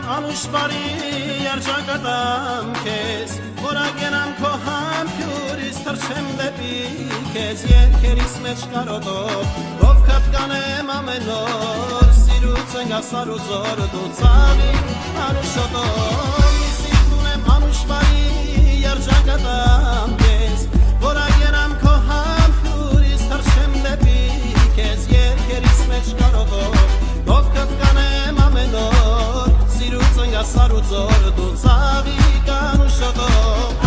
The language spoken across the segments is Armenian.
Անուշբարի երջակատամ քեզ, որագենամ քո համբյուրից թռչեմ դեպի քեզ, երկերիս մեջ կարոտով, ով կպկանեմ ամեն օր, սիրուց ընգասար ու զոր դու ծավի անուշոտով, մի սիրտ ունեմ անուշբարի երջակատամ քեզ, որագենամ քո համբյուրից թռչեմ դեպի քեզ, երկերիս մեջ կարոտով, ով կպկանեմ ամեն օր, սիրուց ընգասար ու զոր դու ծավի կանուշոտով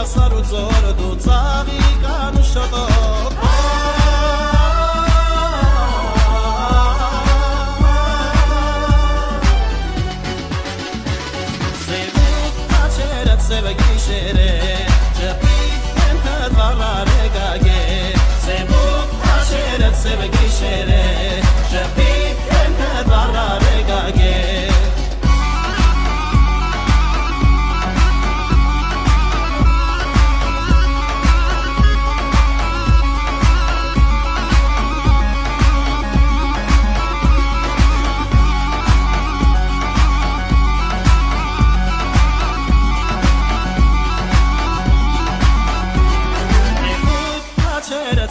Սարու ծորը դու ծավի կանուշոտով Սևուկ աչերը ծևը գիշերը Ճպիտ են կդվալար էգագե Սևուկ աչերը ծևը գիշերը Ճպիտ են կդվալար էգագե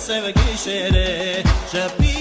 Սևը գիշերը, շպի